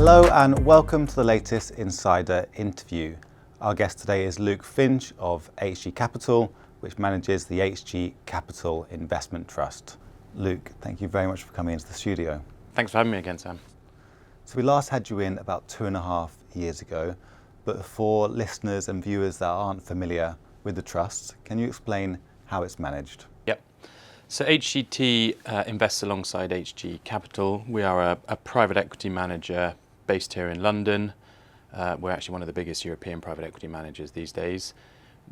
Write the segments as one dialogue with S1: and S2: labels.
S1: Hello and welcome to the latest Insider interview. Our guest today is Finch of HgCapital, which manages the HgCapital Investment Trust. Luke, thank you very much for coming into the studio.
S2: Thanks for having me again, Sam.
S1: So we last had you in about 2.5 years ago, but for listeners and viewers that aren't familiar with the trust, can you explain how it's managed?
S2: Yep. So HGT invests alongside HgCapital. We are a private equity manager based here in London. We're actually one of the biggest European private equity managers these days.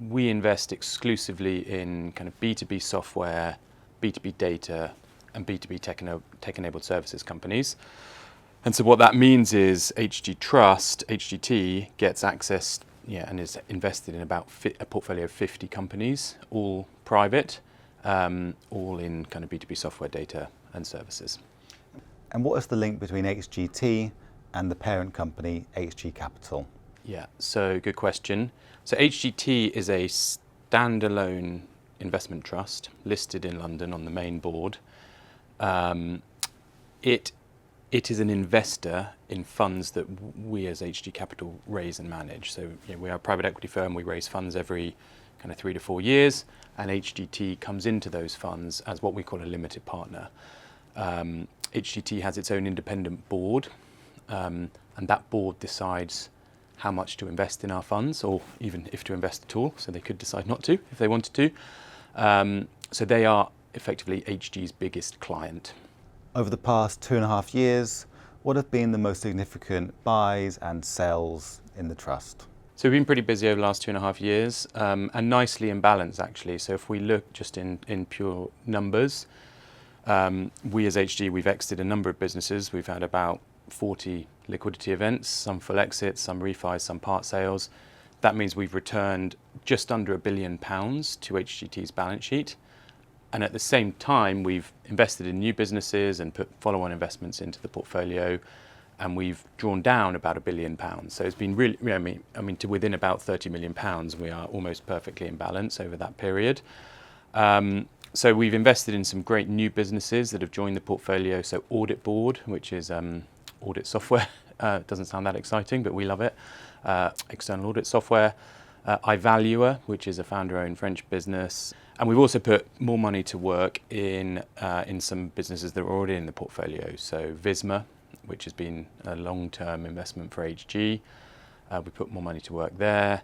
S2: We invest exclusively in kind of B2B software, B2B data, and B2B tech-enabled services companies. And so what that means is HG Trust, HGT, gets access and is invested in about a portfolio of 50 companies, all private, all in kind of B2B software, data and services.
S1: And what is the link between HGT and the parent company, HgCapital?
S2: Yeah, so good question. So HGT is a standalone investment trust listed in London on the main board. It is an investor in funds that we as HgCapital raise and manage. So we are a private equity firm. We raise funds every kind of 3 to 4 years, and HGT comes into those funds as what we call a limited partner. HGT has its own independent board, and that board decides how much to invest in our funds, or even if to invest at all. So they could decide not to if they wanted to. So they are effectively HG's biggest client.
S1: Over the past 2.5 years, what have been the most significant buys and sells in the trust?
S2: So we've been pretty busy over the last 2.5 years, and nicely in balance actually. So if we look just in pure numbers, we as HG, we've exited a number of businesses. We've had about 40 liquidity events, some full exits, some refis, some part sales. That means we've returned just under £1 billion to HGT's balance sheet. And at the same time, we've invested in new businesses and put follow-on investments into the portfolio, and we've drawn down about £1 billion. So it's been really, I mean, to within about £30 million, we are almost perfectly in balance over that period. So we've invested in some great new businesses that have joined the portfolio. So Audit Board, which is audit software, doesn't sound that exciting, but we love it. External audit software. iValuer, which is a founder-owned French business. And we've also put more money to work in some businesses that are already in the portfolio. So Visma, which has been a long-term investment for HG. We put more money to work there.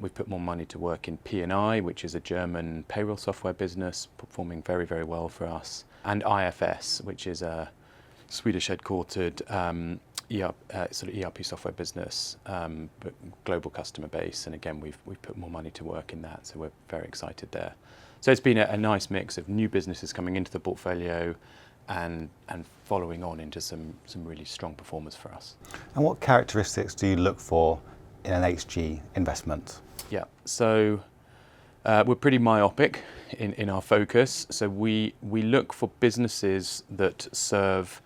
S2: We've put more money to work in P&I, which is a German payroll software business, performing very, very well for us. And IFS, which is a Swedish headquartered sort of ERP software business, but global customer base. And again, we've put more money to work in that, so we're very excited there. So it's been a nice mix of new businesses coming into the portfolio and following on into some really strong performers for us.
S1: And what characteristics do you look for in an HG investment?
S2: Yeah, so we're pretty myopic in our focus. So we look for businesses that serve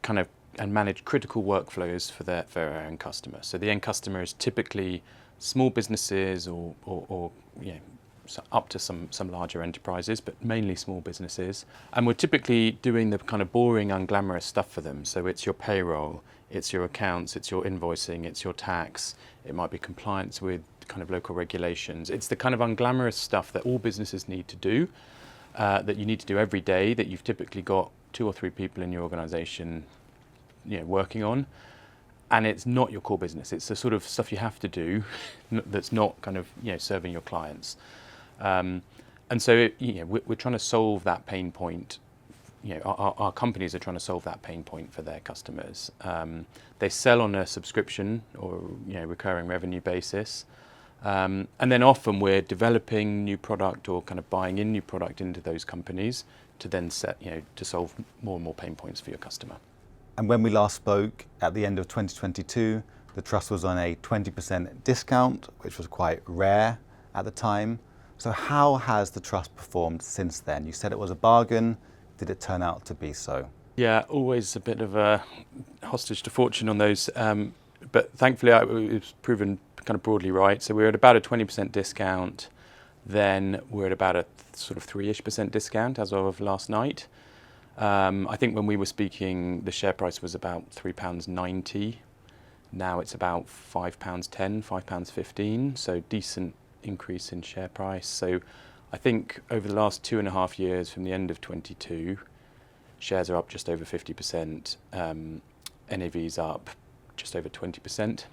S2: kind of and manage critical workflows for their own customers. So the end customer is typically small businesses or so up to some larger enterprises, but mainly small businesses. And we're typically doing the kind of boring, unglamorous stuff for them. So it's your payroll, it's your accounts, it's your invoicing, it's your tax. It might be compliance with kind of local regulations. It's the kind of unglamorous stuff that all businesses need to do, that you need to do every day, that you've typically got 2 or 3 people in your organization working on, and it's not your core business. It's the sort of stuff you have to do that's not kind of serving your clients. And so we're trying to solve that pain point. Our companies are trying to solve that pain point for their customers. They sell on a subscription or recurring revenue basis, and then often we're developing new product or kind of buying in new product into those companies to then to solve more and more pain points for your customer.
S1: And when we last spoke at the end of 2022, the trust was on a 20% discount, which was quite rare at the time. So how has the trust performed since then? You said it was a bargain. Did it turn out to be so?
S2: Yeah, always a bit of a hostage to fortune on those. But thankfully, it was proven kind of broadly right. So we're at about a 20% discount. Then we're at about a sort of 3-ish% discount as of last night. I think when we were speaking, the share price was about £3.90. Now it's about £5.10, £5.15. So decent increase in share price. So I think over the last 2.5 years, from the end of 22, shares are up just over 50%. NAV's up just over 20%.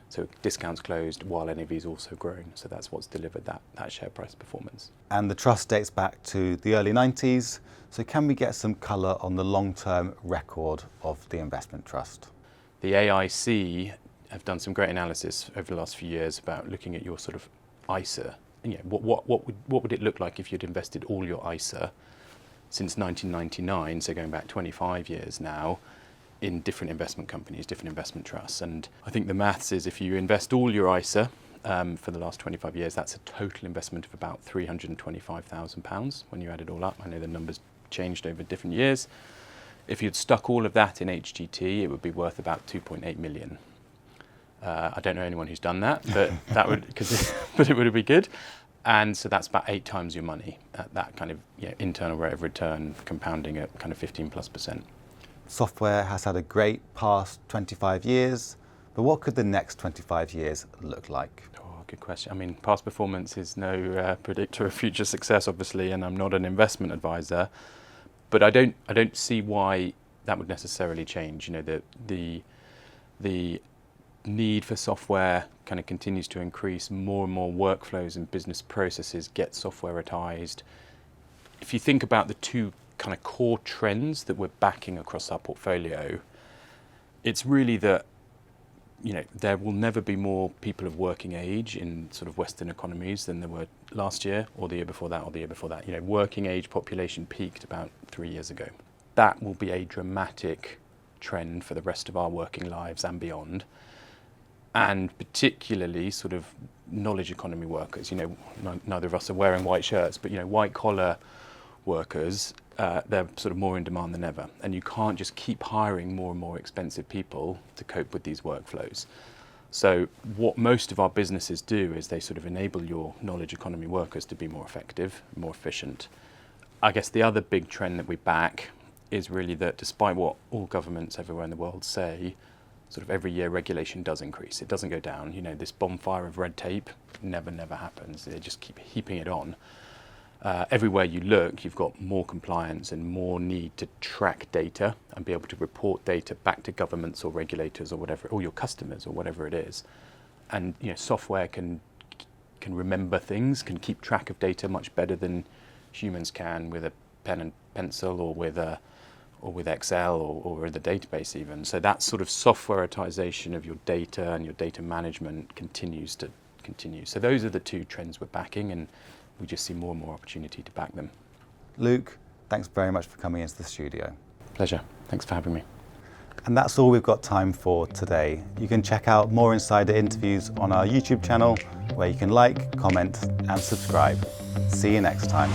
S2: So discounts closed while NAV is also growing. So that's what's delivered that share price performance.
S1: And the trust dates back to the early 90s. So can we get some colour on the long-term record of the investment trust?
S2: The AIC have done some great analysis over the last few years about looking at your sort of ISER. And, what would it look like if you'd invested all your ISER since 1999, so going back 25 years now, in different investment companies, different investment trusts. And I think the maths is if you invest all your ISA for the last 25 years, that's a total investment of about £325,000 when you add it all up. I know the numbers changed over different years. If you'd stuck all of that in HGT, it would be worth about 2.8 million. I don't know anyone who's done that, but that would, but it would be good. And so that's about 8 times your money at that kind of internal rate of return, compounding at kind of 15+%.
S1: Software has had a great past 25 years, but what could the next 25 years look like?
S2: Oh, good question. I mean, past performance is no predictor of future success, obviously, and I'm not an investment advisor, but I don't see why that would necessarily change. The need for software kind of continues to increase. More and more workflows and business processes get softwareized. If you think about the two kind of core trends that we're backing across our portfolio, it's really that there will never be more people of working age in sort of Western economies than there were last year or the year before that or the year before that. Working age population peaked about 3 years ago. That will be a dramatic trend for the rest of our working lives and beyond. And particularly sort of knowledge economy workers. Neither of us are wearing white shirts, but white collar workers, they're sort of more in demand than ever. And you can't just keep hiring more and more expensive people to cope with these workflows. So what most of our businesses do is they sort of enable your knowledge economy workers to be more effective, more efficient. I guess the other big trend that we back is really that despite what all governments everywhere in the world say, sort of every year regulation does increase. It doesn't go down. This bonfire of red tape never happens. They just keep heaping it on. Everywhere you look, you've got more compliance and more need to track data and be able to report data back to governments or regulators or whatever, or your customers or whatever it is. And software can remember things, can keep track of data much better than humans can with a pen and pencil or with Excel or in the database even. So that sort of softwareization of your data and your data management continues to continue. So those are the two trends we're backing, and we just see more and more opportunity to back them.
S1: Luke, thanks very much for coming into the studio.
S2: Pleasure. Thanks for having me.
S1: And that's all we've got time for today. You can check out more insider interviews on our YouTube channel, where you can like, comment, and subscribe. See you next time.